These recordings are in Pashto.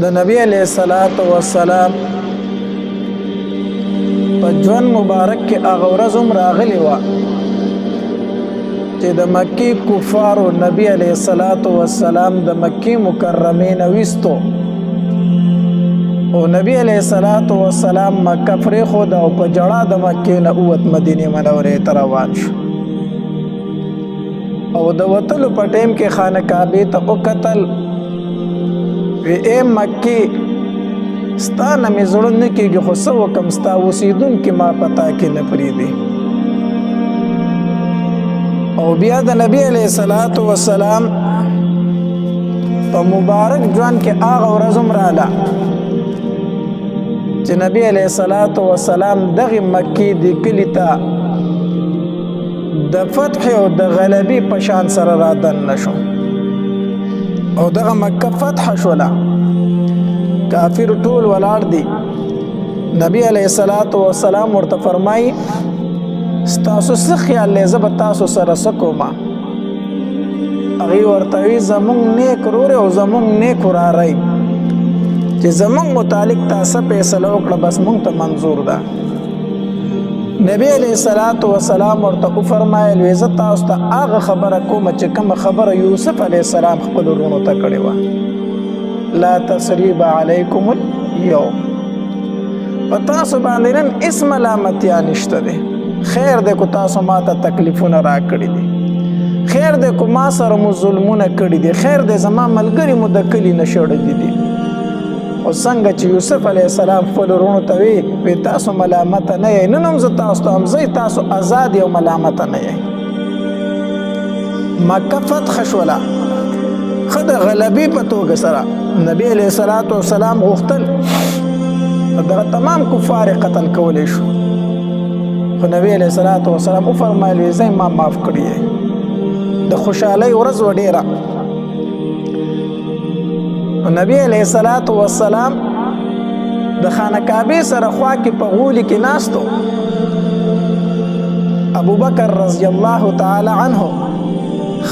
د نبی علیہ الصلوۃ والسلام په ژوند مبارک کې هغه ورځ هم راغلی وه چې د مکی کفارو نبی علیہ الصلوۃ والسلام د مکی مکرمې نه ویستو او نبی علیہ الصلوۃ والسلام مکه پرېښود او په جړا د مکې نه ووت مدینې منورې ته روان شو او د وتلو په ټیم کې خانه کعبې ته وکتل وی اے مکی ستا نه مې زړه نه کېږي خو څه وکړم ستا اوسېدونکي ما پتا کې نه پرېږدي او بیا د نبی علیہ الصلوۃ والسلام په مبارک ژوند کې هغه ورځ هم راله چې نبی علیہ الصلوۃ والسلام دغه مکی د کلي ته د فتح او د غلبې په شان سره را دننه شو او دغه مکه فتح شوله کافر ټول ولاړ دي نبی علیہ الصلوۃ والسلام ورته فرمایي ستاسو څه خیال دی زه به تاسو سره څه کوم هغې ورته وي زمونږ نیک ورور او زمونږ نیک وراره چې زمونږ متعلق تا څه فیصله وکړه بس مونږ ته منظور ده نبی علیہ الصلوۃ والسلام ورته وفرمایل وی زه تاسو ته هغه خبره کوم چې کومه خبره یوسف علیہ السلام خپل ورونو ته کړې وه لا تثریب علیکم اليوم په تاسو باندې نن هېڅ ملامتیا نشته دی خیر دی کو تاسو ما ته تکلیفونه راکړي دي خیر دی کو ما سره مو ظلمونه کړي دي خیر دی زما ملګري مو د کلي نه شړلي دي او څنګه چې یوسف علیہ السلام خپل ورونو ته وی تاسو ملامته نه یئ نن هم زه تاسو ته هم زه تاسو آزاد یو ملامته نه یئ مکه فتح شوله ښه د غلبې په توګه سره نبی علیہ الصلوۃ والسلام غوښتل دغه تمام کفار قتل کولی شو خو نبی علیہ الصلوۃ والسلام وفرمایل زه ما معاف کړی د خوشحالۍ ورځ و ډېره نبی علیہ الصلوۃ والسلام د خانه کعبې سره خوا کې په غولي کې ناستو ابوبکر رضی الله تعالی عنه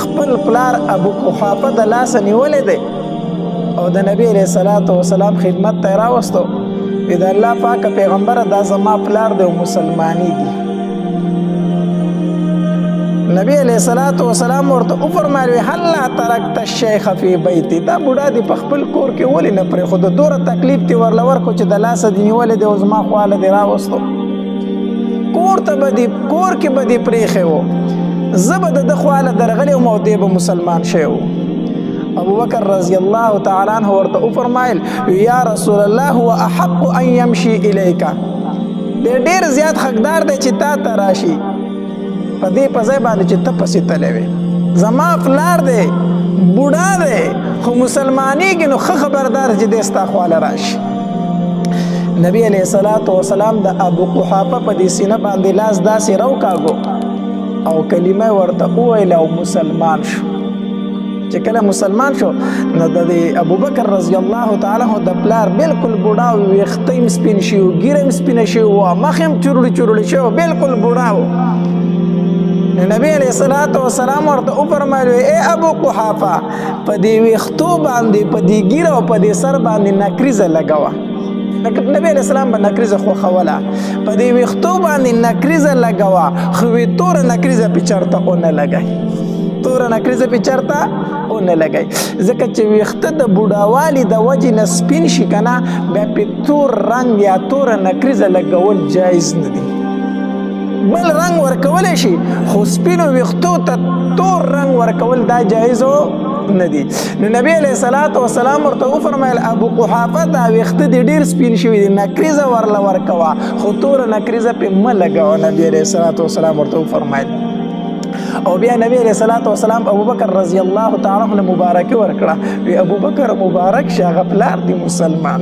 خپل پلار ابو قحافه د لاسه نیولې دی او د نبی علیہ الصلوۃ والسلام خدمت ته راوستو د الله پاک پیغمبر دا زما پلار دی او مسلمانی دی نبی علیہ الصلوۃ والسلام ورته وفرمایل هلا ترکت الشیخ فی بیتی دا بوډا دی په خپل کور کې ولې نه پرېښود دوره تکلیف دې ورله ورکړو چې د لاسه دې نیولې دی او زما خواله دې راوستو کور کې به دې پرېښی و زه به د ده خواله درغلی وم او دی به مسلمان شوی و ابوبکر رضی الله تعالی عنه ورته وفرمایل یا رسول الله هو احق ان یمشي الیک دی ډېر زیات حقدار دی چې تا ته راشي په دې په ځای باندې چې ته پسې تللی وې زما پلار دی بوډا دی خو مسلمانېږي نو ښه خبردار چې دی ستا خواله راشي نبی علیہ الصلوۃ والسلام د ابو قحافه په دې سینه باندې لاس داسې راوکاږو او کلمه ورته وویل او مسلمان شو چې کله مسلمان شو نو د ابوبکر رضی الله تعالی عنہ د پلار بالکل بوډا ویښته یې سپین شوي و ږیره یې سپینه شوې وه مخ یې چورړي شوی بالکل بوډا و نبی علیہ الصلوۃ والسلام ورته وفرمایل اے ابو قحافه په دې ویښتو باندې په دې ږیره او په دې سر باندې نکریزه لګوه نبی علیہ السلام به نکریزه خوښوله په دې ویښتو باندې نکریزه لګوه خو وی توره نکریزه پې چېرته ونه لګئ توره نکریزه پې چېرته ونه لګئ ځکه چې ویښته د بوډاوالي د وجې نه سپین شي که نه بیا پې تور رنګ یا توره نکریزه لګول جایز نه دي بل رنگ ورکولی شي خو سپینو ویښتو ته تور رنگ ورکول دا جایزو نه دي نو نبی علیہ الصلوۃ والسلام ورته وفرمایل ابو قحافه دا ویښته دې ډېر سپین شوي دي نکریزه ورله ورکوه خو توره نکریزه پې مه لګوه نبی علیہ الصلوۃ والسلام ورته وفرمایل او بیا نبی علیہ الصلوۃ والسلام ابوبکر رضی الله تعالی عنہ مبارکي ورکړه وی ابوبکر مبارک شه هغه پلار دې مسلمان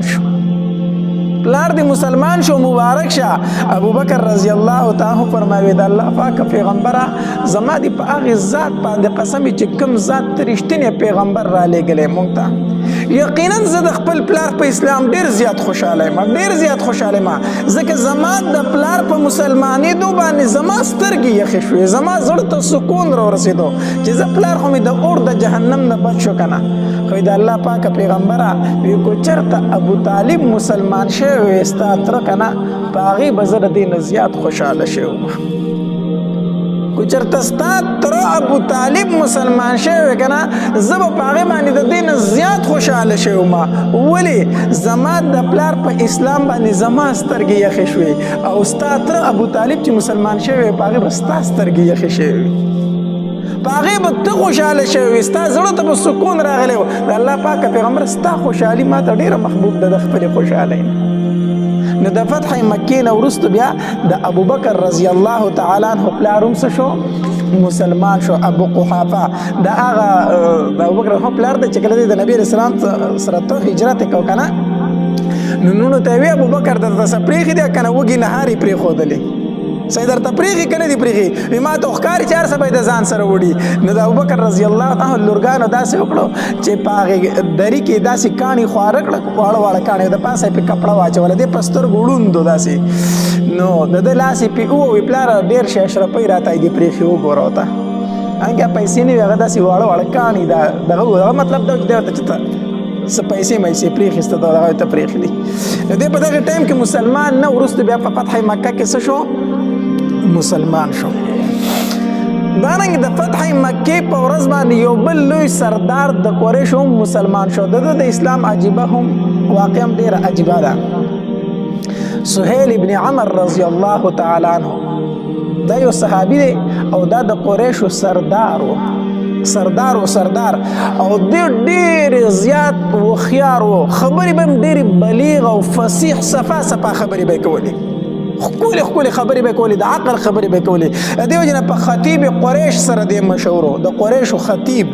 شو مبارک شه ابوبکر رضی الله تعالی فرمایي د الله پاک پیغمبره زما دی په هغه ذات باندې قسم چې کوم ذات رښتینی پیغمبر را لېږلی مونږ ته یقینا زه د خپل پلار په اسلام ډیر زیات خوشاله یم ځکه زما د پلار په مسلمانېدو باندې زما سترګې یخې شوې زما زړه ته سکون راورسېدو چې زه پلار خو مې د اور د جهنم نه بچ شو که نه خو د الله پاکه پیغمبره وی کو چېرته ابو طالب مسلمان شوی وی ستا تره که نه په هغې به زه د دې نه زیات خوشحاله شوی وم کو چېرته ستا تره ابو طالب مسلمان شوی وی که نه زه به په هغې باندې د دې نه زیات خوشحاله شوی وم ولې زما د پلار په اسلام باندې زما سترګې یخې شوې او ستا تره ابو طالب چې مسلمان شوی وی په هغې به ستا سترګې یخې شوې وي په هغې به ته خوشحاله شوی وي ستا زړه ته به سکون راغلی و د الله پاکه پیغمبر ستا خوشحالي ما ته ډېره محبوب ده د خپلې خوشحالۍ نو د فتح مکې نه وروسته بیا د ابوبکر رضی الله تعالی عنه پلار هم څه شو مسلمان شو ابو قحافه د هغه د ابوبکر هم پلار دی چې کله د نبي علیه السلام سره ته هجرت یې کو که نه نو نونو ته یې وي ابوبکر درته څه پرېښي دی که نه وږي نهار یې پرېښودلې صحیح درته پرېښي که نه دي پرېښي وي ما ته خو ښکاري چې هر څه به یې د ځان سره وړي نو د ابوبکر رضی الله تعالی لورګانو داسې وکړو چې په هغې دري کې داسې کاڼي خواره کړه واړه واړه کاڼي د پاسه یې پې کپړه واچوله دې په سترګو ړوند داسې نو د ده لاس یې پې ووی پلاره ډېر شي اشرفۍ راته یې دې پرېښي وګوره ورته هغه پیسې نه وي هغه داسې واړه واړه کاڼي دغه مطلب دا دی ورته چې ته څه پیسې مایسې پرېښسته دغه ته پرېښي دي نو دی په دغه ټایم کې مسلمان نه وروسته بیا په فتح مکه کې څه شو مسلمان شو دارنګ د فتح مکې په ورځ باندې یو بل لوی سردار د قریشو هم مسلمان شو د اسلام عجیبه هم واقع هم ډېره عجیبه ده سهیل ابن عمر رضی الله تعالی عنه دا یو صحابي دی او دا د قریشو سردار و او ډېر زیات هوښیار و خبرې به هم ډېرې بلیغ او فصیح صفا خبرې به یې کولې ښکلې خبرې به کولې د عقل خبرې به کولې دې وجې نه په خطیب قریش سره دی مشهور و د قریشو خطیب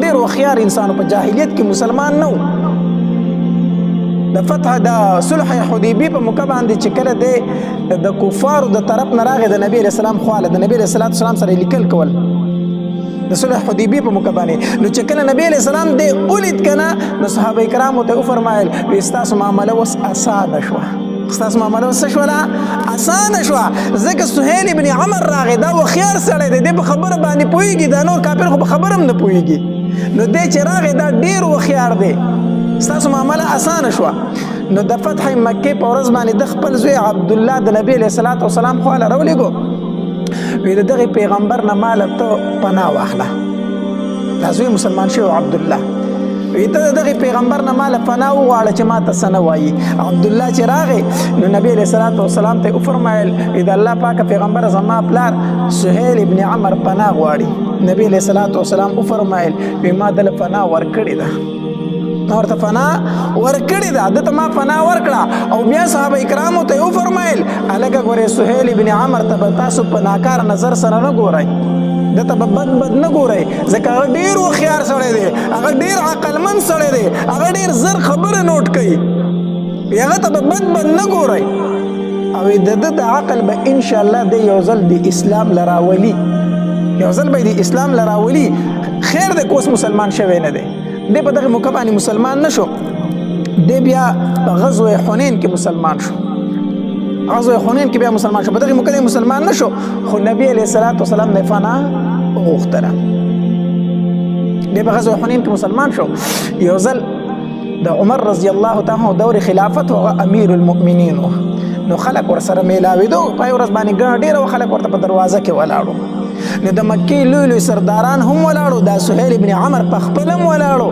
ډېر هوښیار انسان په جاهلیت کې مسلمان نه و د فتح د صلح حدیبیې په موقع باندې چې کله دی د کفارو د طرف نه راغی د نبي علیه السلام خواله د نبي علیه السلام سره یې لیکل کول د صلح حدیبیې په موقع باندې نو چې کله نبی علیه السلام دی ولید که نه نو صحابه کرامو ته وفرمایل وی ستاسو معامله اوس اسانه شوه ستاسو معامله اوس څه شوله اسانه شوه ځکه سهیل ابن عمر راغی دا هوښیار سړی دی دی په خبره باندې پوهېږي دا نور کافر خو په خبره هم نه پوهېږي نو دی چې راغی دا ډېر هوښیار دی ستاسو معامله اسانه شوه نو د فتح مکې په ورځ باندې د خپل زوی عبدالله د نبي علیه الصلاة وسلام خواله راولېږو وی د دغې پیغمبر نه ماله ته پناه واخله دا زوی مسلمان شوی عبدالله وی ته د دغې پیغمبر نه ماله پناه وغواړه چې ما ته څه نه وایي عبدالله چې راغی نو نبي علیه الصلاة وسلام ته یې وفرمایل وی د الله پاکه پیغمبر زما پلار سهیل ابن عمر پناه غواړي نبي علیه الصلاة وسلام وفرمایل وی ما دله پناه ورکړې ده ورته پناه ورکړې ده ده ته ما پناه ورکړه او بیا صحابه کرامو ته یې وفرمایل هلکه ګورې سهیل ابن عمر ته به تاسو په ناکاره نظر سره نه ګورئ ده ته به بد نه ګورئ ځکه هغه ډېر هوښیار سړی دی هغه ډېر عقلمند سړی دی هغه ډېر زر خبره نوټ کوي هغه ته به بد نه ګورئ او د ده د عقل به انشاءالله دی یو ځل د اسلام لراولي خیر دی که اوس مسلمان شوی نه دی دی په دغه موقع باندې مسلمان نه شو دی بیا په غزوه حنین کې مسلمان شو په دغه موقع دی مسلمان نه شو خو نبی علیه الصلاة وسلام نه پناه وغوښتله دی په غزوه حنین کې مسلمان شو یو ځل د عمر رضی الله تعالی عنه دور خلافت او امیر المؤمنین نو خلک ورسره میلاوېدو په یو ورځ باندې ګڼه ډېره خلک ورته په دروازه کې ولاړو نو د مکې لوی سرداران هم ولاړو دا سهیل ابن عمر په خپل هم ولاړو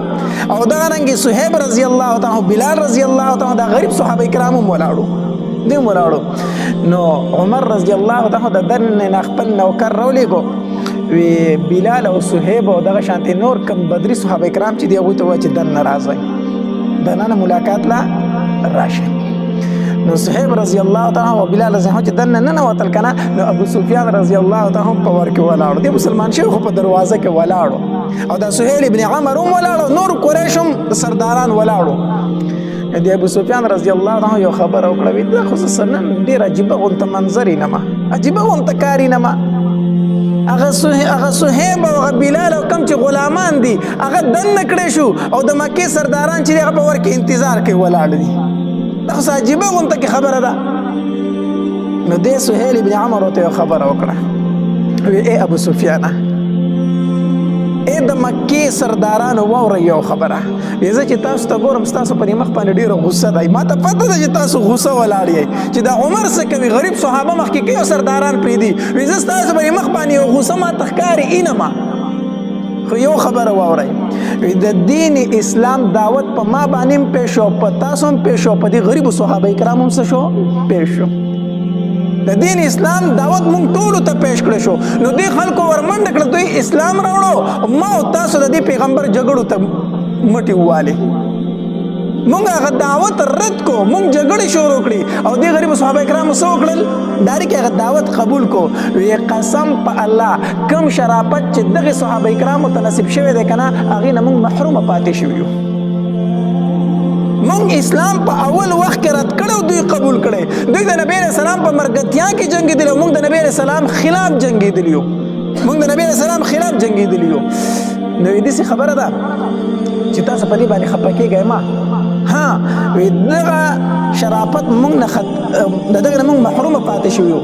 او دغرنګې صهیب رضی الله تعالی بلال رضی الله تعالی دا غریب صحابه کرام هم ولاړو نو عمر رضی الله تعالی د دننه خپل نوکر راولېږو وی بلال او صهیب او دغه شانتې نور کم بدري صحابه کرام چې دی هغوی ته ووایه چې دننه راځئ دننه ملاقات لا راشئ نو صهیب رضی الله تعالی او بلال رضی الله چې دننه ننوتل کنه نو ابو سفیان رضی الله تعالی په ور کې ولاړو دی مسلمان شوی خو په دروازه کې ولاړو او دا سهیل ابن عمر هم ولاړو نور قریش هم سرداران ولاړو دی ابو سفیان رضی الله تعالی یو خبر او کړو دا خو سنن ډیر عجیبه غونته منظر نه ما عجیبه غونته کاری نه ما هغه صهیب او هغه بلال او کم چې غلامان دي هغه دننه کړی شو او د مکې سرداران چې هغه په ور کې انتظار کوي ولاړ دي. دا خو عجیبه غونته کې خبره ده. نو دې سهیل ابن عمرو ته خبره وکړه، ای ابو سفیان ای د مکې سردارانو واوره یو خبره، زه چې تاسو ته ګورم ستاسو په مخ باندې ډېره غصه ده، ما ته پته ده چې تاسو غصه ولاړ یې چې دا عمر څه کوي، غریب صحابه مخکې کوي او سرداران پرېږدي، زه ستاسو په مخ باندې یو غصه ما ته ښکاري اینما. خو یو خبره واورئ، د دین اسلام دعوت په ما باندې هم پیښ شو، په تاسو هم پیښ شو، په دې غریبو صحابه کرامو هم څه شو پیښ شو. د دین اسلام دعوت مونږ ټولو ته پیش کړی شو. نو دې خلکو ورمنډه کړه دوی اسلام راوړو، ما او تاسو د دې پیغمبر جګړو ته مټې ووالې، مونږ هغه دعوت رد کو، مونږ جګړې شروع کړې او دې غریبو صحابه کرامو څه وکړل؟ ډایرکټ هغه دعوت قبول کو. وی قسم په الله کم شرافت چې دغه صحابه کرامو ته نصیب شوی دی کنه هغې نه مونږ محرومه پاتې شوي یو. مونږ اسلام په اول وخت کې رد کړو، دوی قبول کړي. دوی د نبی علیہ السلام په مرګتیا کې جنګېدلي او مونږ د نبی علیہ السلام خلاف جنګېدلي یو، مونږ د نبی علیہ السلام خلاف جنګېدلي یو. نو داسې خبره ده چې تاسو په دې باندې خفه کېږئ ما ها دغه شرافت مونږ نه د دغه نه مونږ محرومه پاتې شوي یو.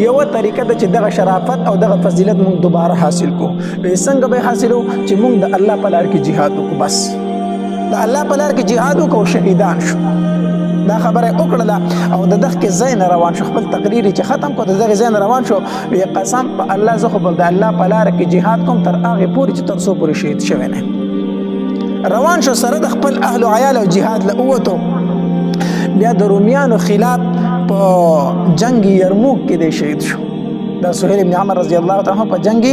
یوه طریقه ده چې دغه شرافت او دغه فضیلت مونږ دوباره حاصل کړو. څنګه به حاصلو؟ چې مونږ د الله په لار کې جهاد وکړو، بس د الله په لار کې جهاد وکړو، شهیدان شو. دا خبره وکړله او د دغه کې ځای نه روان شو، خپل تقریر چې ختم کړو د دغه ځای نه روان شو. وی قسم په الله زه خو به د الله په لار کې جهاد کوم تر هغې پورې چې تر څو پورې شهید شوی نه. روان شو سره د خپل اهل و عیال او جهاد له ووتو. بیا د رومیانو خلاف په جنگ یرموک کې دی شهید شو. دا سهیل ابن عمر رضی الله تعالی عنہ په جنگ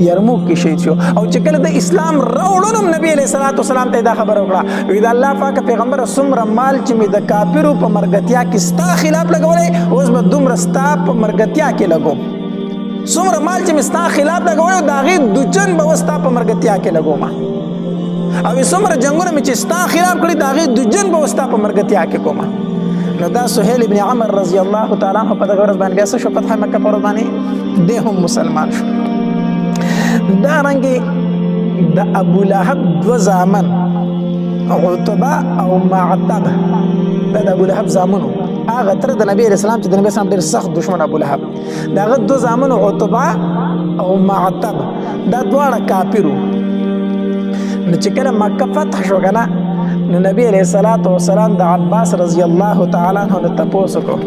یرموک کې شهید شو. او چې کله د اسلام راوړلو نبی علیہ الصلوۃ والسلام ته دا خبره وکړه، وی دا الله پاک پیغمبر څومره مال چې مې د کافرو په مرګتیا کې ستا خلاف لګولی اوس به دومره ستا په مرګتیا کې لګوم، څومره مال چې مې ستا خلاف لګولی د هغې دوجن به اوس ستا په مرګتیا کې لګوم، او څومره جنګونه مې چې ستا خلاف کړي د هغې دوجن به اوس ستا په مرګتیا کې کوم. نو دا سهیل ابن عمر رضی الله تعالی عنہ په دغه ورځ باندې بیا څه شو؟ فتح مکه په ورځ باندې دی هم مسلمان شو. دارنګې د ابو لهب دو زامن عتبه او معتب، دا د ابو لهب زامنو، هغه تر د نبی علیہ السلام چې د نبی اسلام ډېر سخت دشمن ابو لهب، د هغه دو زامنو عتبه او معتب دا دواړه کافرو. نو چې کله مکه فتح شو که نه، نو نبی علیہ الصلوۃ والسلام د عباس رضی الله تعالی عنہ نه تپوس وکړو،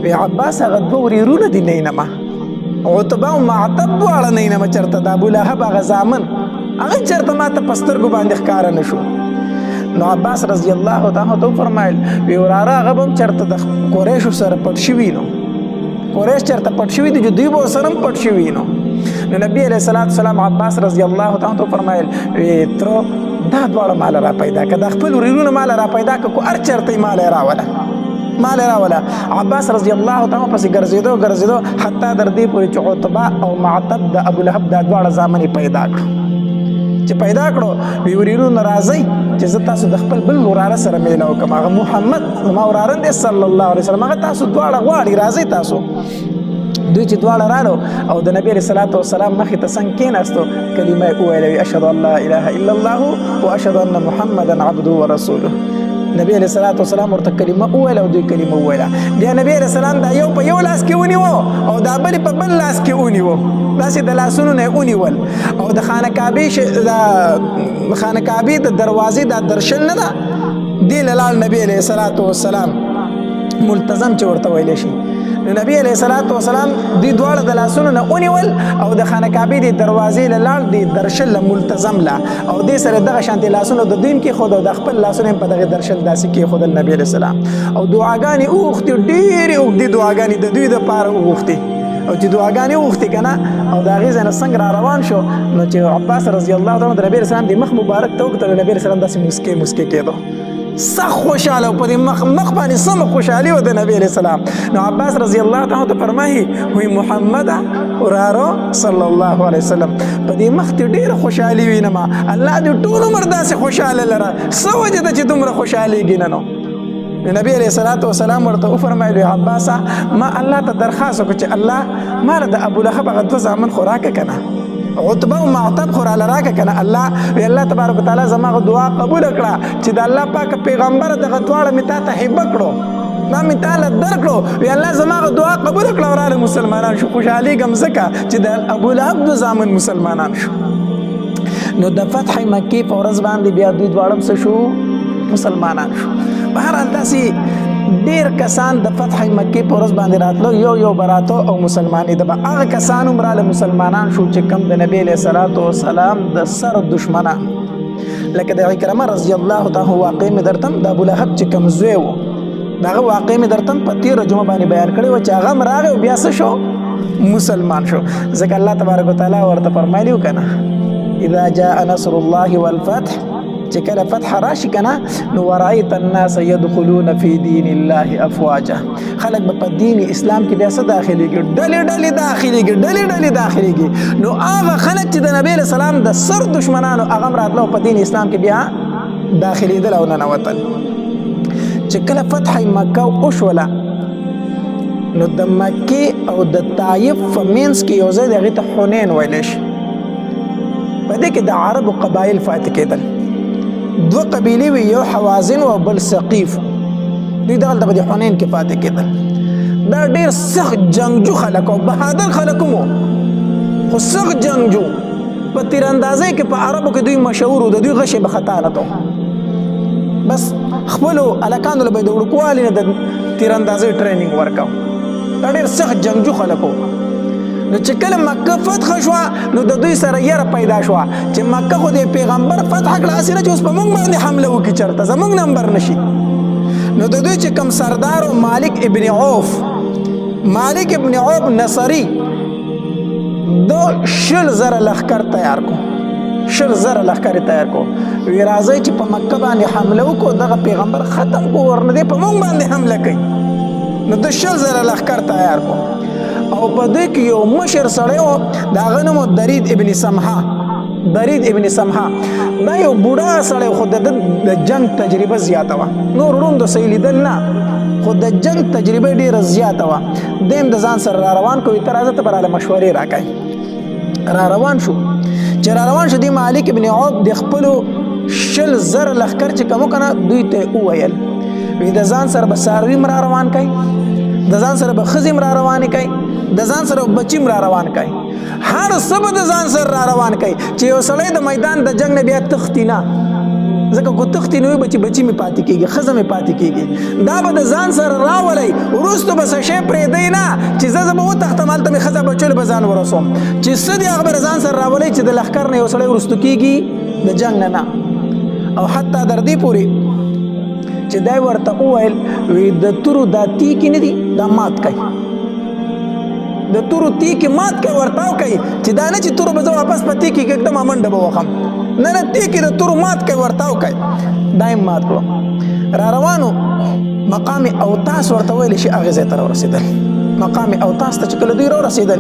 وی عباس هغه دوه ورېرونه دي نینمه، عتبه او معتب دواړه نینمه، چېرته د ابو لهب هغه زامن هغه چېرته ما ته په سترګو باندې ښکاره نه شو. نو عباس رضی الله تعالی عنہ وفرمایل وی وراره هغه به هم چېرته د قریشو سره پټ شوي نو، قریش چېرته پټ شوي دي چې دوی به ورسره هم پټ شوي نو. نو نبی علیہ الصلوۃ والسلام عباس رضی الله تعالی عنہ فرمایل ترو دا دواړه مال را پیدا که، دا خپل ورېرونه مال را پیدا که، کو هر چېرته یې مال یې راوله. عباس رضی الله تعالی عنہ پسې ګرځېدو حتی در دې پورې چې عتبه او معتب د ابو لهب دا دواړه زامن یې پیدا کړو. چې پیدا کړو وی ورېرونه راځئ چې زه تاسو د خپل بل وراره سره میله وکړم، هغه محمد زما وراره دی صلی الله علیه وسلم، هغه تاسو دواړه غواړي راځئ تاسو. دوی چې دواړه رالو او د نبی علیہ الصلوۃ والسلام مخې ته څنګ کېناستو، کلمه یې وویله، اشهد ان لا اله الا الله واشهد ان محمدا عبده ورسوله. نبی علیہ الصلوۃ والسلام ورته کلمه وویله او دوی کلمه وویله. بیا نبی علیہ السلام دا یو په یو لاس کې ونیوه او دا بل په بل لاس کې ونیوه، داسې د لاسونو نه یې ونیول او د خانه کعبې د دروازې دا درشل نه ده دې له لاړ نبی علیہ الصلوۃ والسلام ملتزم چې ورته ویلی شي. نو نبی علیہ الصلوۃ والسلام دې دواړه د لاسونو نه ونیول او د خانه کعبې د دروازې له لاړ د درشل ملتزم له او دې سره دغه شانتې لاسونو د دوی کېښود او د خپل لاسونه په دغه درشل داسې کېښودل نبی علیہ السلام. او دعاګانې وغوښتې، ډېرې اوږدې دعاګانې د دوی دپاره وغوښتې، او چې دعاګانې وغوښتې که نه او د هغې ځای نه څنګه را روان شو، نو چې عباس رضی الله تعالی د نبی علیہ السلام د مخ مبارک ته وکتل، نبی علیہ السلام داسې مسکې کېدو، سخت خوشحاله او په دې مخ باندې سمه خوشحالي وه د نبی علیہ السلام. نو عباس رضی الله تعالی ته فرمایي وی محمد ورارو صلی الله علیه وسلم په دې مخ ته ډېره خوشحالي وینمه، الله دې ټول عمر داسې خوشحاله لره، څه وجه ده چې دومره خوشحالېږي نه؟ نو نبی علیہ الصلوۃ والسلام ورته وفرمایل عباس ما الله ته درخواست وکړ چې الله ما د ابو لهب هغه دوه زامن خوراک کنه عتبه او معتب خور الله راک کنه الله وی الله تبارک وتعالى زما دعا قبول کړه چې د الله پاک پیغمبر دغه دواړه متا ته هبه کړو دا متا له درکړو وی الله زما دعا قبول کړه وراره مسلمانان شو خوشحالي غم زکه چې د ابو لهب دو زامن مسلمانان شو نو د فتح مکی په ورځ باندې بیا دوی دواړه څه شو مسلمانان شو بهرحال داسې ډیر کسان د فتح مکی په ورځ باندې راتلو یو براتو او مسلمانې د هغه کسانو مراله مسلمانان شو چې کم د نبی له صلوات و سلام د سر دشمنان لکه د اکرامه رضی الله تعالی واقع می درتم د ابو لهب چې کم زوی و دغه واقع می درتم په 13 جمعه باندې بیان کړی و چې هغه مراغه بیا څه شو مسلمان شو ځکه الله تبارک وتعالى ورته فرمایلیو کنه اذا جاء نصر الله والفتح چې کله فتح راشي کنه نو ورایت الناس يدخلون في دين الله افواجا خلق په دین اسلام کې بیا څه داخليږي ډلې داخليږي نو هغه خلک چې د نبی له سلام د سر دشمنانو هغه راتلو په دین اسلام کې بیا داخليدل او نه وتل چې کله فتح مکه او شولا نو د مکه او د طائف فمنس کې یو ځای دغه ته حنین ویل شي په دې کې د عربو قبایل فاتح کېدل دو قبیلې وي یو حوازن او بل ثقيف دوی دغلته په حنین کې فاتح کېدل دا ډېر سخت جنگجو خلک او بهادر خلک مو خو سخت جنگجو په تیراندازۍ کې په عربو کې دوی مشهور د دوی غشې به خطا نه تو بس خپلو هلکانو له به د وړوکوالي نه د تیراندازۍ ټریننګ ورکاو دا ډېر سخت جنگجو خلک وو نو چې کله مکه فتح شوه نو د دوی سره یره پیدا شوه چې مکه خو د پیغمبر فتح کړه هسې نه چې اوس په موږ باندې حمله وکړي چېرته زموږ نمبر نشي نو د دوی چې کم سردار و مالک ابن عوف نصري دو 100,000 لښکر تیار کو 100,000 لښکر تیار کو وی راځئ چې په مکه باندې حمله وکړو دغه پیغمبر ختم کو ورنه دی په موږ باندې حمله کوي نو د 100,000 لښکر تیار کو او په دې کې یو مشر سړی و د هغه نوم درید ابن سمحه دا یو بوډا سړی خو د جنگ تجربه زیاته وه نور روم د صحیح لیدل نه خو د جنگ تجربه ډېره زیاته وه دیم د ځان سره را روان کوي ته راځه ته به راله مشورې راکوي را روان شو چې را روان شو دی مالک ابن عوف د خپلو 100,000 لښکر چې کوم کنه دوی ته وویل وی د ځان سره به څاروي را روان کوي د ځان سره به ښځې را روانې کوي د ځان سره بچیم را روان کوي هر څه به د ځان سره را روان کوي چې یو سړی د میدان د جنگ نه بیا تښتي نه ځکه کو تښتي نه وي بچي مې پاتې کېږي ښځه مې پاتې کېږي دا به د ځان سره راولئ وروستو به څه شی پرېږدئ نه چې زه به وتښتم هلته مې ښځه بچو له به ځان ورسوم چې څه دي هغه به د ځان سره راولئ چې د لښکر نه یو سړی وروستو کېږي د جنگ نه او حتی در دې پورې چې دی ورته وویل وی د تورو دا تیکې نه دي دا مات کوي د تورو تیکې مات کوي ورتاو کوي چې دا نه چې تورو به زه واپس په تیکې کې ږدم منډه به وخم نه تیکې د تورو مات کوي ورتاو کوي دا یې مات کړو را روانو مقام اوتاس ورته ویلی شي هغې ځای ته راورسېدل مقام اوتاس ته چې کله دوی راورسېدل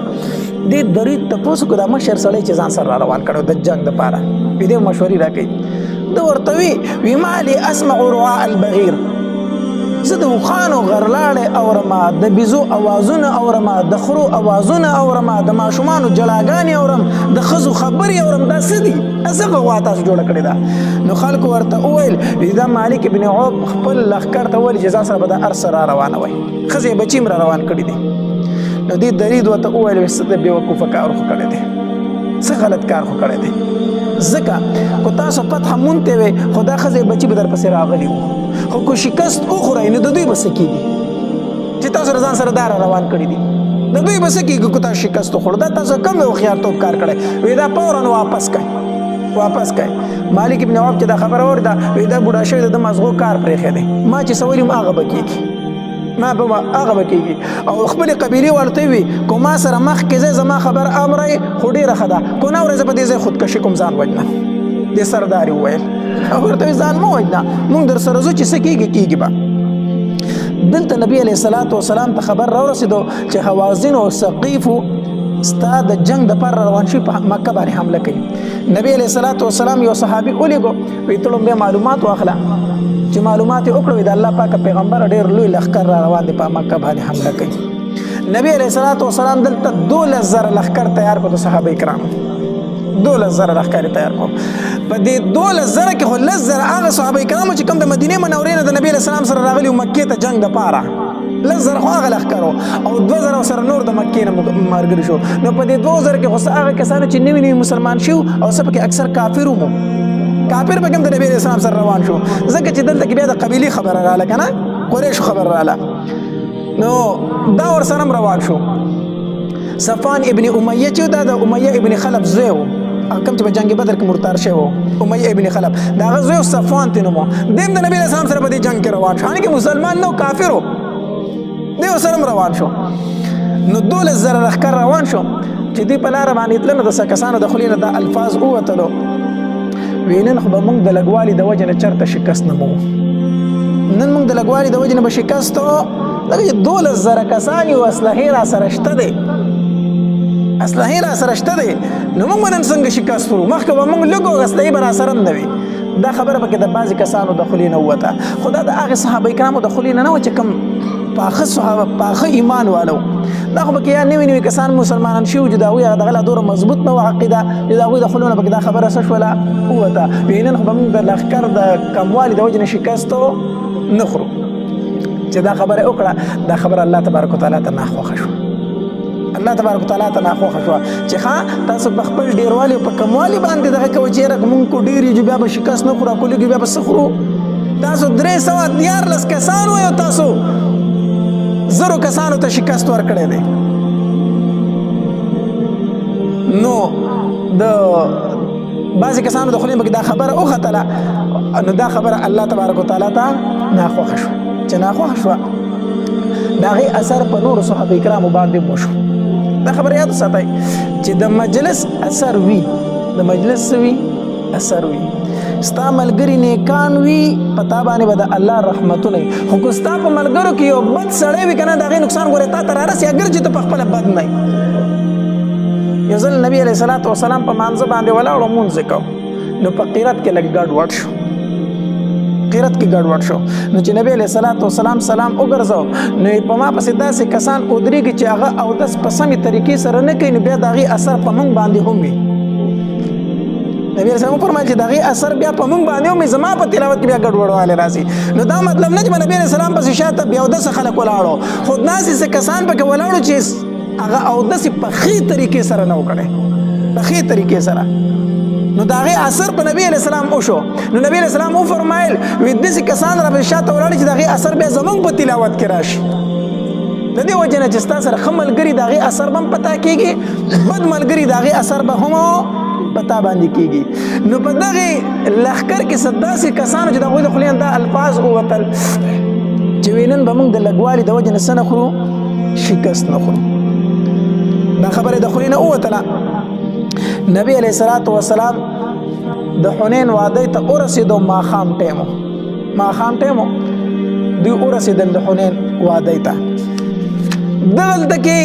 دې درید تپوس وکړو دا مشر سړی چې ځان سره را روان کړی د جنګ دپاره وي دې مشورې راکوي ده ورته وي ما لي اسمع رعاء البغیر زه د اوښانو غرلاړې اورم د بیزو اوازونه اورم د خرو اوازونه اورم د ماشومانو جلاګانې اورم د ښځو خبرې اورم دا څه دي څه غوا تاسو جوړه کړې ده نو خلکو ورته وویل دا مالک ابن عوف خپل لښکر ته ویل چې ځان سره به د هر څه را روانوئ ښځې بچي را روان کړي دي نو دې درید ورته وویل څه د بېوقوفه کار خو کړی دی څه غلط کار خو کړی دی ځکه کو تاسو فتح مونته وي خو دا ښځې بچي به در پسې راغلي وو خو کو شکست وخورئ نو د دوی به څه کېږي چې تاسو ځان سره دا را روان کړي دي د دوی به څه کېږي که تاسو شکست وخوړو دا تاسو کم هوښیارتوب کار کړی وی دا فورا واپس کوي مالک ابن عوف چې دا خبره اورېده وی دا بوډا شوی د مغزو کار پرېښی دی ما چې څه ویلي م هغه به کېږي او خپلې قبیلې ورته وي که ما سره مخکې ځئ زما خبر امرئ خو ډېره ښه ده که نه اورئ زه په دې ځای خودکشي کوم ځان وجنم دې سردار یې وویل او ورته وي ځان مه وجنه مونږ در سره ځو چې څه کېږي به دلته نبی علیه الصلاة والسلام ته خبر راورسېدو چې حوازن او ثقیفو ستا د جنگ دپاره روان شوي په مکه باندې حمله کوي نبی علیہ الصلوۃ والسلام یو صحابي ولېګو وی تلم به معلومات واخله چې معلومات یې وکړو د الله پاک پیغمبر ډېر لوی لښکر را روان دی په مکه باندې حمله کوي نبی علیہ الصلوۃ والسلام دلته 12000 لښکر تیار کړو صحابه کرام 12000 لښکر تیار کړو په دې 12000 کې خو 10000 هغه صحابه کرام چې کوم د مدینه منورې نه د نبی علیہ السلام سره راغلي مکه ته جنگ د پاره 10000 خو هغه لښکرو او 2000 سره نور د مکې نه مرګري شو نو په دې 2000 کې خو هغه کسانو چې نوی مسلمان شو او سب کې اکثر کافر وو کافر به کوم د نبی علیہ السلام سره روان شو ځکه چې دلته کې بیا د قبيلي خبره رااله کنه قریش خبر رااله نو دا ور سره روان شو صفوان ابن امیه چې دا د امیه ابن خلف زوی وو کوم چې په جنگ بدر کې مرتد شوی امیه ابن خلف دا غزوی صفوان تنمو دیم د نبی علیہ السلام سره په دې جنگ کې روان شو هغه مسلمان نو کافر وو دی سره روان شو نو 12000 لښکر روان شو چې دی په لار باندې تلنه د کسانو د خلیل د الفاظ اوتلو وینن خو به موږ د لګوالي د وجه نه چرته شکست نه مو نن موږ د لګوالي د وجه نه به شکست دغه 12000 کسان یو اسلحه را سره شته دی اسلحه را سره شته دی نو موږ نن څنګه شکست ورو مخکې به موږ لګو اسلحه به را سره نه وي دا خبره پکې د بعضې کسانو د خولې نه ووته خو دا د هغې صحابه کرامو د خولې نه نه وه چې کوم پاخه صحابه پاخه ایمان والو دا خو پکې یا نوي کسان مسلمانان شوي چې د هغوی هغه دغه لا دومره مضبوط نه وه عقیده چې د هغوی د خولو نه پکې دا خبره څه شوله ووته وایي نن خو به موږ د لښکر د کموالي د وجې نه شکست نه خورو چې دا خبره وکړه دا خبره الله تبارک وتعالی ته ناخوښه شوه الله تبارک وتعالی ته ناخوښه شوه چې ښه تاسو په خپل ډېروالي او په کموالي باندې دغه کوئ چې یاره مونږ کو ډېر یو بیا به شکست نه خورو کلي بیا به څه خورو تاسو 314 کسان وایو تاسو 0 کسانو ته شکست ورکړی دی نو د بعضې کسانو د خولې پکې دا خبره وختله نو دا خبره الله تبارک وتعالی ته ناخوښه شوه چې ناخوښه شوه د هغې اثر په نورو صحابه کرامو باندې وشو دا خبره یاد وساتئ چې د مجلس اثر وي د مجلس څه وي اثر وي ستا ملګري نیکان وي په تا باندې به د الله رحمتونه وي خو که ستا په ملګرو کې یو بد سړی وي که نه د هغې نقصان ګورې تا ته رارسي اګر چې ته په خپله بد نه یو ځل نبي علیه الصلاة والسلام په مانځه باندې ولاړ او مونځ یې کو نو په قیرت کې لږ ګډوډ شو قیرت کې ګډوډ شو نو چې نبی علیه الصلاة والسلام سلام وګرځاو نو په ما پسې داسې کسان ودرېږي چې هغه اودس په سمې طریقې سره نه کوي نو بیا د هغې اثر په موږ باندې هم وي نبی علیه السلام وفرمایل چې د هغې اثر بیا په موږ باندې هم وي زما په تلاوت کې بیا ګډوډوالی راځي نو دا مطلب نه چې نبی علیه السلام پسې شاته بیا اودسه خلک ولاړو خو داسې څه کسان پکې ولاړو چې هغه اودس په ښې طریقې سره نه وکړی په ښې طریقې سره نو د هغې اثر په نبی علیه السلام وشو نو نبی علیه السلام وفرمایل وي داسې کسان را پسې شاته ولاړي چې د هغې اثر بیا زموږ په تلاوت کې راشي د دې وجې نه چې ستا سره ښه ملګري د هغې اثر به هم پتا کېږي بد ملګري د هغې اثر به هم پتا باندې کېږي نو په دغې لښکر کې څه داسې کسانو چې د هغوی د خولې دا الفاظ ووتل چې وایي نن به موږ د لږوالي د وجې نه څه نه خورو شکست نه خورو دا خبره د خولې نه ووتله نبی علیه الصلاة والسلام د حنین وادۍ ته ورسېدو ماښام ټیم دوی ورسېدل د حنین وادۍ ته دغلته کې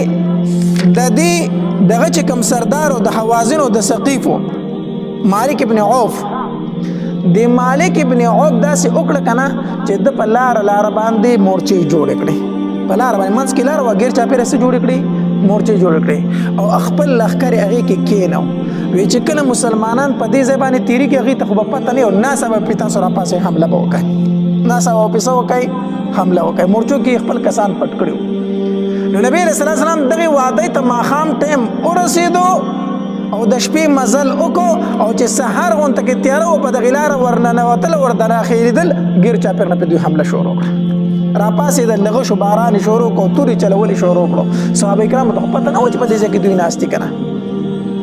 د دې دغه چې کوم سردارو د حوازنو د ثقیفو مالک ابن عوف د مالک ابن عوف داسې وکړه که نه چې د په لاره باندې مورچې جوړې کړې په لاره باندې منځ کې لاره وه ګیر چاپېره څه جوړې کړې مورچې جوړې کړې او خپل لښکر یې هغې کې کېنو وی چې کله مسلمانان په دې ځای باندې تېرېږي هغې ته خو به پته نه وي او ناڅه به پرې تاسو راپاسئ حمله به وکړئ ناڅه به ورپسې وکړئ حمله وکړئ مورچو کې خپل کسان پټ کړي نو نبی علیه السلام دغې وادۍ ته ماښام ټیم ورسېدو او د شپې مزل وکړو او چې سهار غونته کې تیاره و په دغې لاره ورننوتل ورداخلېدل ګیر چاپېر نه پې دوی حمله شروع کړه راپاسېدل دغه شو باران یې شروع کړو تورې چلولې شروع کړو صحابه کرامو ته خو پته نه وه چې په دې ځای کې دوی ناست دي که نه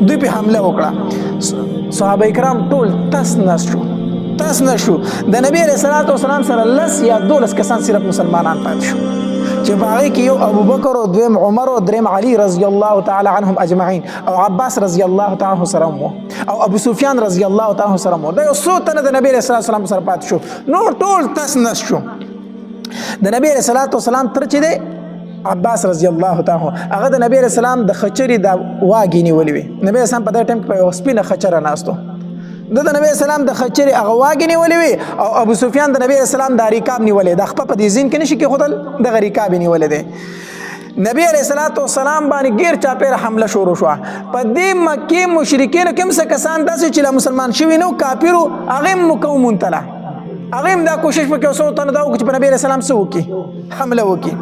دوی پې حمله وکړه صحابه کرام ټول تس نس شو د نبی علیه الصلاة والسلام سره 10 یا 12 کسان صرف مسلمانان پاتې شو چې په هغې کې یو ابوبکر او دویم عمر او دریم علي رضی الله تعالی عنهم اجمعین او عباس رضی الله تعالی عنه سره او ابو سفیان رضی الله تعالی عنه سره دا یو څو تنه د نبی علیه الصلاة والسلام سره پاتې شو نور ټول تس نس شو د نبی علیه الصلاة والسلام تر چې دی عباس رضی الله تعالی هغه د نبی علیه السلام د خچرې د واګې نیولې وې نبی علیه السلام په دغه ټایم کې په یوه سپینه خچره ناست و د نبی اسلام د خچرې هغه واګې نیولې وي او ابو سفیان د نبی اسلام د ریکاب نیولې د خپه په دې زین کې نشي کې خدل د ریکاب نیولې دی نبی علیہ الصلوۃ والسلام باندې غیر چاپیر حمله شروع شو په دې مکه مشرکین کوم څه کسان داسې چې مسلمان شوی نو کافرو هغه مقاومون تله هغه دا کوشش وکړ اوسو تن دا چې په نبی علیہ السلام سره وکي حمله وکي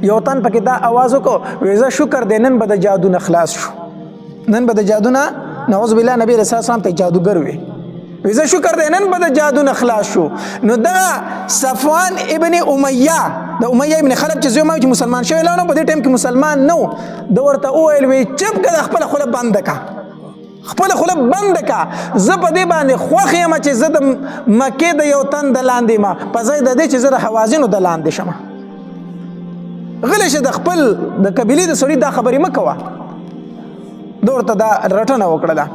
یو تن پکې دا आवाज وکړ وېزه شکر دې نن به د جادو نه خلاص شو نن به د جادو نه نعوذ بالله نبی رسول الله ته جادوګر وي وېزه شکر دې نن به د جادو نه خلاص شو نو دا صفوان ابن امیہ د امیہ ابن خلف چې زما چې مسلمان شوی لا نو په دې ټیم کې مسلمان نو د ورته اویل وی چپ کړه خپل خله بند کا خپل خله بند کا زه په دې باندې خوښ یم چې زه د مکه د یو تن د لاندې ما په ځای د دې چې زه د حوازینو د لاندې شم غلی شه د خپل د قبیلې د سړي دا خبرې مکوه دورته دا رټنه وکړه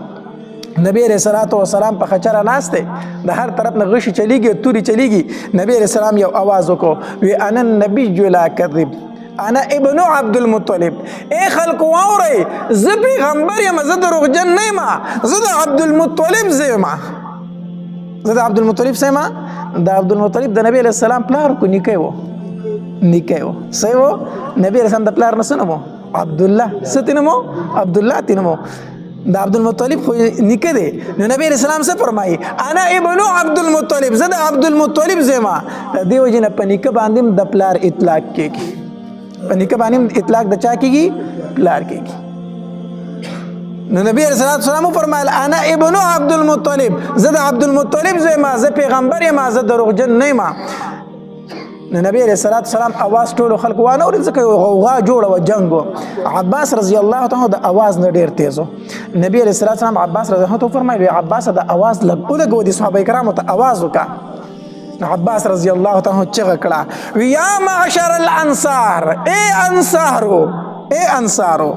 نبی رسول الله والسلام په خچره ناشته د هر طرف نه غشي چلیږي توري چلیږي نبی رسول الله یو आवाज وکړو وی انا النبي لا کذب انا ابن عبد المطلب اے خلق واوري زه پیغمبر یم زه دروغجن نه یم زه د عبد المطلب زما زه د عبد المطلب سما د عبد المطلب د نبی علیہ السلام پلار کو نکيو سيو نبی رسول الله د پلار نسنمو عبد الله ستنمو عبد الله تنمو د عبد المطلب خو نیکه دی نو نبی رسول الله څه فرمایي انا ابن عبد المطلب زه د عبد المطلب زما دیو جن په نیکه باندې د پلار اطلاق کیږي په نیکه باندې اطلاق د چا کیږي پلار کیږي نو نبی رسول الله فرمایل انا ابن عبد المطلب زه د عبد المطلب زما زه پیغمبر یم زه دروغجن نه یم نو نبی علیہ السلام आवाज ټول خلق وانه ور ځکه غوغا جوړه و جنگو عباس رضی الله تعالی د आवाज نه ډیر تیزو نبی علیہ السلام عباس رضی الله تعالی فرمایي عباس د आवाज لګو دي صحابه کرامو ته आवाज وکا عباس رضی الله تعالی چغه کړه یا معشر الانصار اے انصارو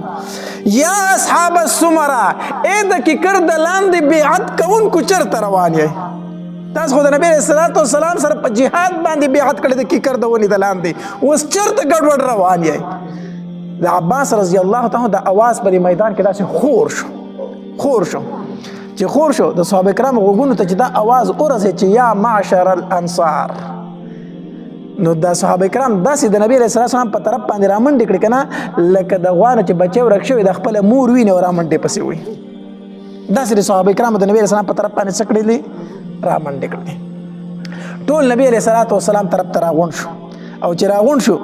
یا اصحاب السمرا اے د کیکر د لاندې بیعت کون کو چرته روان یې تاسو خو د نبی صلی الله علیه وسلم سره په جهاد باندې بیعت کړی د کیکر د ونی د لاندې اوس چرته ګډوډ روان یې د عباس رضی الله تعالی د आवाज په میدان کې داسې خور شو د صحابه کرام غوګونو ته چې دا आवाज اورځي چې یا معشر الانصار نو د صحابه کرام داسې د نبی صلی الله علیه وسلم په طرف باندې رامنډ کړي کنه لکه د غوانه چې بچي ورک شوی د خپل مور وینه رامنډ پسې وي داسې د صحابه کرام د نبی صلی الله علیه وسلم په طرف باندې څکړي رامنډ کړي ټول نبی علیہ الصلوۃ والسلام طرف ته راغون شو او چې راغون شو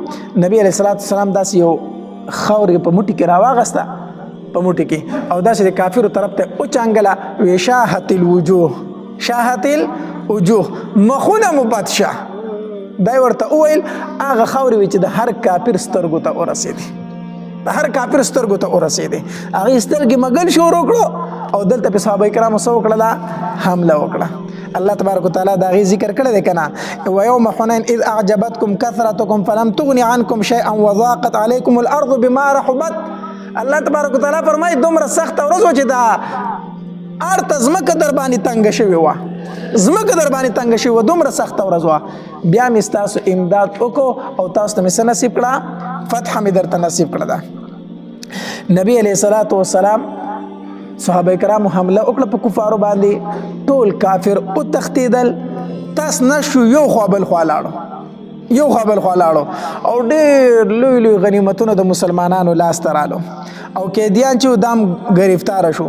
نبی علیہ الصلوۃ والسلام داسې یو خاور په موټي کې راواغسته په موټي کې او داسې د کافرو طرف ته او چانګلا وشاهت الوجوه مخونه مبادشه دای ورته ویل هغه خاور چې د هر کافر سترګو ته ورسېدي هغه سترګې مګل شروع کړو او دلته په صحابه کرامو سو کړه حمله وکړه الله تبارک وتعالى دا غي ذکر کړی دی کنه و يوم حنين اذ اعجبتكم كثرتكم فلم تغن عنكم شيئا وضاقت عليكم الارض بما رحبت الله تبارک وتعالى فرمای دومره سخت ورځ چې دا ارت زمکه در باندې تنگ شوی و دومره سخت ورځ وا بیا مستاسو امداد وکړو او تاسو ته مس نصیب کړه فتح می درته نصیب کړه دا نبی علیہ الصلوۃ والسلام صحابه کرام حمله وکړه په کفارو باندې ټول کافر او تختیدل تاس نشو یو خپل خلاړو او ډېر لوی غنیمتونه د مسلمانانو لاس ترالو او قیدیان چې دام گرفتار شو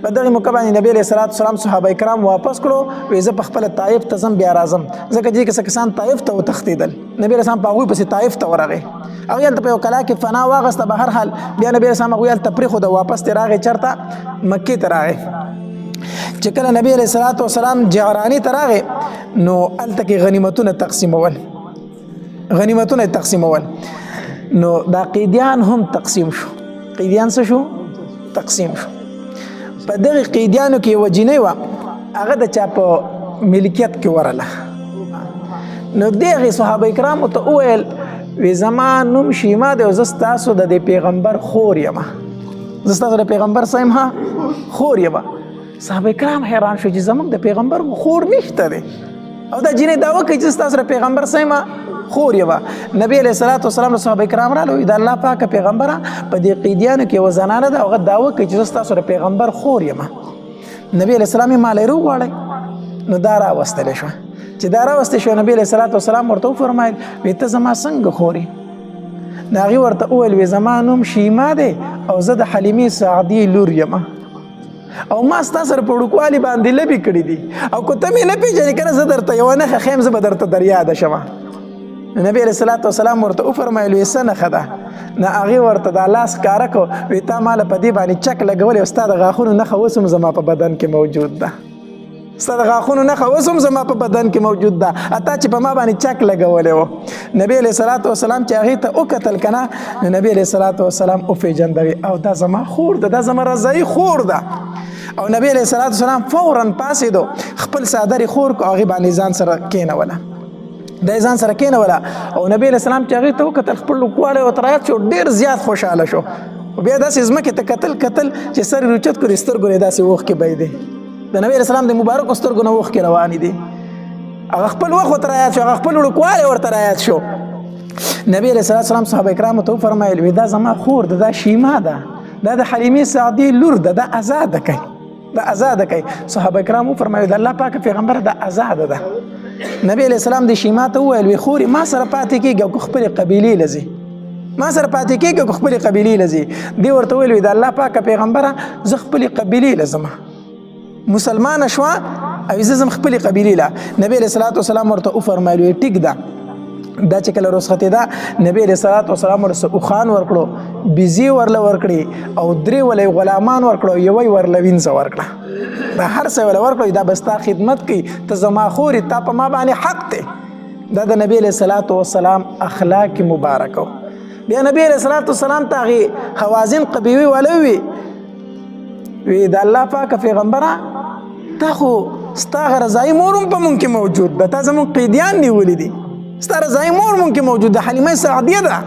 په دغه موقع باندې نبی علیہ الصلوۃ والسلام صحابه کرام واپس کړو ویزه په خپل طائف ته زم بیا راځم ځکه چې کسان طائف ته تختیدل نبی رسول الله په پسې طائف ته ورغی او یلته په یو کلا کې فنا واغسته به هر حال بیا نبی رسول الله یلته پرې خو د واپس ته راغی چرته مکه ته راغی چې کله نبی علیہ الصلوۃ والسلام جعرانی ته راغی نو الته کې غنیمتونه تقسیمول نو دا قیدیان هم تقسیم شو په دغه قیدیانو کې وجینې و هغه د چا په ملکیت کې ورله نو دغه صحابه کرام ته وویل وی زمان نوم شیما د زستاسو د پیغمبر خور یم صحابه کرام حیران شو چې زموږ د پیغمبر خور نشته دی او دا جینې داوا کوي چې تاسو د پیغمبر سیمه خور یو نبی علیہ الصلوۃ والسلام صحابه کرام را لوي د الله پاک پیغمبره په دې قیدیانو کې وزنانه دا هغه داوا کوي چې تاسو د پیغمبر خور یم نبی علیہ السلام یې مال وغواړئ نو دا راوستلی شوه چې دا راوستې شوه نبی علیه صلات وسلام ورته وفرمایل وی ته زما څنګه خورې نو هغې ورته وویل وی زما نوم شیما دی او زه د حلیمې سعدي لور یم او ما ستا سره په وړوکوالي باندې لبې کړي دي او که ته مې نه پېژنې که نه زه درته یوه نښه ښیم زه به درته دریاده شمه نبی علیه صلات وسلام ورته وفرمایل وی څه نښه ده نه هغې ورته دا لاس ښکاره کړو وی تا ماله په دې باندې چک لګولی او ستا د غاښونو نښه اوس هم زما په بدن کې موجود ده ستا د غاښونو نښه اوس هم زما په بدن کې موجود ده تا چې په ما باندې چک لګولی و نبی علیه صلات وسلام چې هغې ته وکتل که نه نو نبی علیه صلات وسلام وپېژندوي او دا زما خور ده دا زما رضایي خور ده او نبی علیه صلات وسلام فورا پاسېدو خپل څادر یې خور کړو هغې باندې ځان سره کېنوله دا یې ځان سره کېنوله او نبی علیه السلام چې هغې ته وکتل خپل لوکوالی ورته رایاد شو ډېر زیات خوشحاله شو بیا داسې ځمکې ته کتل چې سر یې اوچت کړي سترګو یې داسې اوښکې بهیدې د نبی علیه السلام د مبارکو سترګو نه اوښکې روانې دي هغه خپل وخت ورته رایاد شو هغه خپل وړوکوالی ورته رایاد شو نبی علیه صلات وسلام صحابه کرامو ته وفرمایل وی دا زما خور ده دا شیما ده دا د حلیمې سعدي لور ده دا ازاده کوي دا ازاده کوي صحابه کرام وفرمایل د الله پاک پیغمبر دا ازاده ده نبی علیه السلام د شیما ته وویل وی خورې ما سره پاتې کېږي او که خپلې قبیلې له ځې ما سره پاتې کېږي او که خپلې قبیلې له ځې دې ورته ویل وی د الله پاکه پیغمبره زه خپلې قبیلې له ځمه مسلمانه شوه او زه ځم خپلې قبیلې له نبی علیه صلات وسلام ورته وفرمایل وی ټیک ده دا چې کله رخصتېده نبی علیه صلات وسلام ورته اوښان ورکړو بیزې ورله ورکړې او درې وله غلامان ورکړو یوه یې ورله وینځه ورکړه دا هر څه وله ورکړو دا به ستا خدمت کوي ته زما خورې تا په ما باندې حق دی دا د نبی علیه صلات وسلام اخلاق مبارک بیا نبی علیه صلات وسلام ته هغې حوازن قبیلې والا وی د الله پاکه پیغمبره تا خو ستا هغه رضایي مور هم په مونږ کې موجود ده تا زمونږ قیدیان نیولي دي ستا رضایي مور مونږ کې موجود ده حلیمه سعدیه ده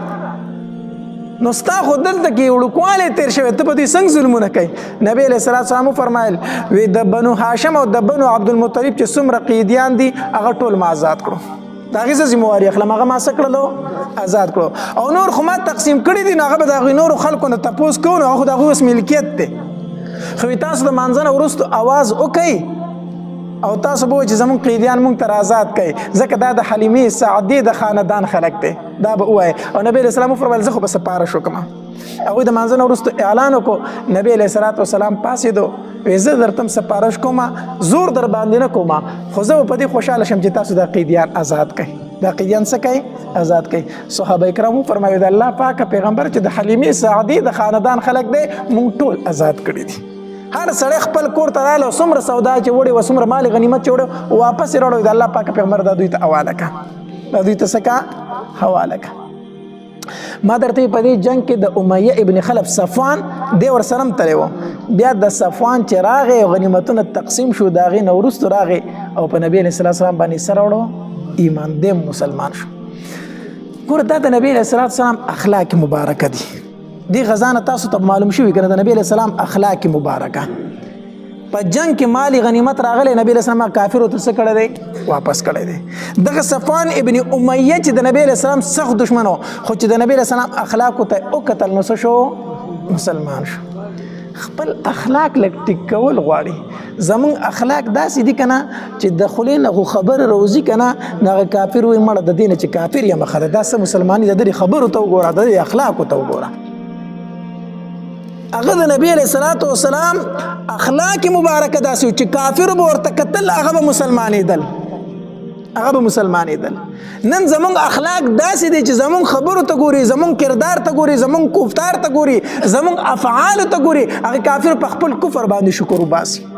نو ستا خو دلته کې وړوکوالی تېر شوی ته په دوی څنګه ظلمونه کوي نبی علیه صلات وسلام وفرمایل وی د بنو هاشم او د بنو عبدالمطلب چې څومره قیدیان دي هغه ټول ما آزاد کړو د هغې زه ذمواري اخلم هغه ما څه کړلو آزاد کړو او نور خو ما تقسیم کړي دي نو هغه به د هغوی نورو خلکو نه تپوس کوو نو هغه خو د هغوی اوس ملکیت دی خو تاسو د مانځه نه وروستو اواز وکئ او تاسو به وایئ چې زموږ قیدیان موږ ته آزاد کړئ ځکه دا د حلیمې سعدي د خاندان خلک دی دا به ووایئ او نبی علیه السلام وفرمایل زه خو به سپاره شو کړم هغوی د مانځه نه وروستو اعلان وکړو نبی علیه صلات وسلام پاسېدو وی زه درته هم سپارش کوم زور در باندې نه کوم خو زه به په دې خوشحاله شم چې تاسو دا قیدیان آزاد کړئ دا قیدیان څه کوي آزاد کوي صحابه کرام وفرمایل د الله پاکه پیغمبر چې د حلیمې سعدي د خاندان خلک دی موږ ټول آزاد کړي دي هر سړی خپل کور ته راغلی او څومره سودا چې وړې وه څومره مال غنیمت چې وړې واپس یې راوړی د الله پاکه پیغمبر دا دوی ته حواله کړه دا دوی ته څه کړه حواله کړه ما درته په دې جنګ کې د امیه ابن خلف صفوان دی ورسره هم تللی و بیا د صفوان چې راغی او غنیمتونه تقسیم شو د هغې نه وروستو راغی او په نبي علیه السلام باندې سر وړو ایمان دی مسلمان شو ګوره دا د نبي علیه السلام اخلاق مبارکه دي دی غزانه تاسو ته معلوم شوي که نه د نبی علیه السلام اخلاق مبارکه په جنگ کې مالی غنیمت راغلی نبی علیه السلام کافرو ته څه کړی دی واپس کړی دی دغه صفوان ابن امیه چې د نبی علیه السلام سخت دشمن و خو چې د نبی علیه السلام اخلاقو ته وکتل نو څه شو مسلمان شو خپل اخلاق لږ ټیک کول غواړي زمونږ اخلاق داسې دي که نه چې د خولې نه خو خبره روځي که نه نو هغه کافر وایي مړه د دې نه چې کافر یم ښه ده دا څه مسلماني د دې خبرو ته وګوره د دې اخلاقو ته وګوره هغه د نبی علیه صلات وسلام اخلاق مبارکه داسې چې کافر به ورته کتل هغه به مسلمانېدل نن زمونږ اخلاق داسې دی چې زمونږ خبرو ته ګوري زمونږ کردار ته ګوري زمونږ کفتار ته ګوري زمونږ افعالو ته ګوري هغه کافر په خپل کفر باندې شکر وباسي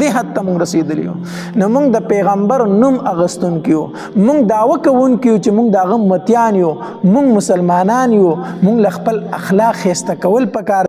دې حد ته مونږ رسېدلي یو نو مونږ د پیغمبر نوم اخیستونکي یو مونږ دعوه کوونکي یو چې مونږ د هغه امتیان یو مونږ مسلمانان یو مونږ له خپل اخلاق ښایسته کول پکار